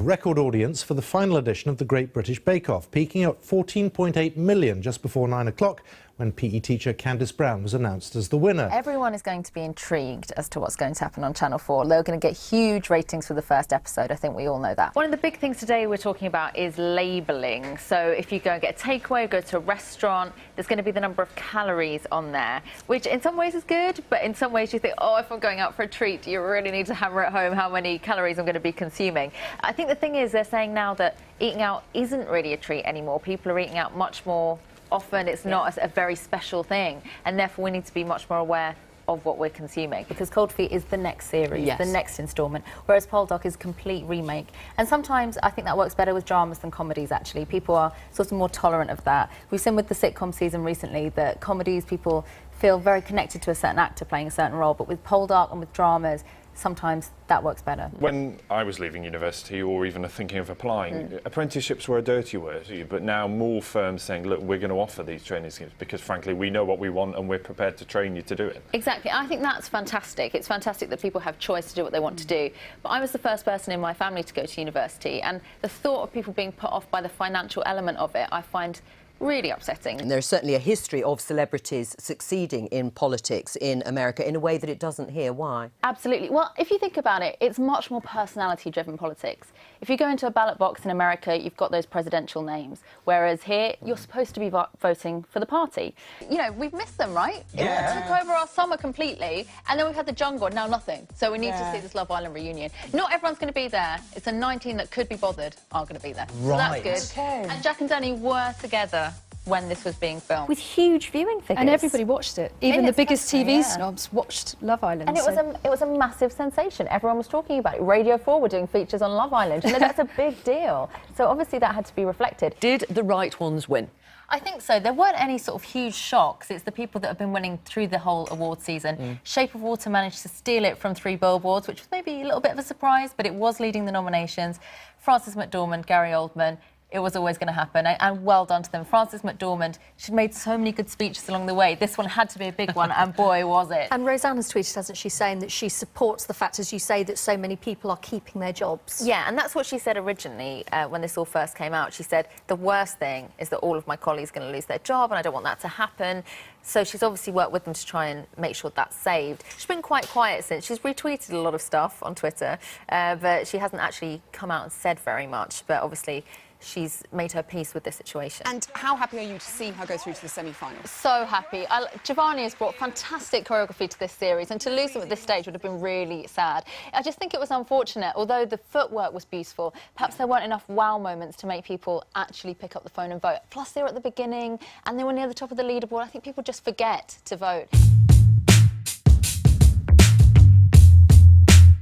record audience for the final edition of the Great British Bake Off, peaking at 14.8 million just before 9 o'clock when PE teacher Candice Brown was announced as the winner. Everyone is going to be intrigued as to what's going to happen on Channel 4. They're going to get huge ratings for the first episode. I think we all know that. One of the big things today we're talking about is labelling. So if you go and get a takeaway, go to a restaurant, there's going to be the number of calories on there, which in some ways is good, but in some ways you think, oh, if I'm going out for a treat, you really need to hammer at home how many calories I'm going to be consuming. I think the thing is, they're saying now that eating out isn't really a treat anymore. People are eating out much more often. It's not a very special thing, and therefore we need to be much more aware of what we're consuming, because Cold Feet is the next series, the next instalment, whereas Poldark is a complete remake. And sometimes I think that works better with dramas than comedies, actually. People are sort of more tolerant of that. We've seen with the sitcom season recently that comedies, people feel very connected to a certain actor playing a certain role, but with Poldark and with dramas, sometimes that works better. When I was leaving university, or even thinking of applying, apprenticeships were a dirty word, but now more firms saying, look, we're going to offer these training schemes because, frankly, we know what we want and we're prepared to train you to do it. Exactly. I think that's fantastic. It's fantastic that people have choice to do what they want to do. But I was the first person in my family to go to university, and the thought of people being put off by the financial element of it, I find really upsetting. And there's certainly a history of celebrities succeeding in politics in America in a way that it doesn't here. Why? Absolutely. Well, if you think about it, it's much more personality-driven politics. If you go into a ballot box in America, you've got those presidential names, whereas here, you're supposed to be voting for the party. You know, we've missed them, right? Yeah. It took over our summer completely, and then we've had the jungle, and now nothing. So we need to see this Love Island reunion. Not everyone's going to be there. It's a 19 that could be bothered are going to be there. Right. So that's good. Okay. And Jack and Danny were together when this was being filmed. With huge viewing figures. And everybody watched it. Even the biggest TV snobs watched Love Island. And it was a massive sensation. Everyone was talking about it. Radio 4 were doing features on Love Island. You know, that's a big deal. So obviously that had to be reflected. Did the right ones win? I think so. There weren't any sort of huge shocks. It's the people that have been winning through the whole award season. Shape of Water managed to steal it from 3 billboards, which was maybe a little bit of a surprise, but it was leading the nominations. Frances McDormand, Gary Oldman, it was always going to happen, and well done to them. Frances McDormand, she'd made so many good speeches along the way. This one had to be a big one, and boy, was it. And Roseanne has tweeted, hasn't she, saying that she supports the fact, as you say, that so many people are keeping their jobs. Yeah, and that's what she said originally when this all first came out. She said, the worst thing is that all of my colleagues are going to lose their job, and I don't want that to happen. So she's obviously worked with them to try and make sure that's saved. She's been quite quiet since. She's retweeted a lot of stuff on Twitter, but she hasn't actually come out and said very much. But obviously, she's made her peace with this situation. And how happy are you to see her go through to the semi-finals? So happy. Giovanni has brought fantastic choreography to this series, and to lose them at this stage would have been really sad. I just think it was unfortunate. Although the footwork was beautiful, perhaps there weren't enough wow moments to make people actually pick up the phone and vote. Plus, they were at the beginning, and they were near the top of the leaderboard. I think people just forget to vote.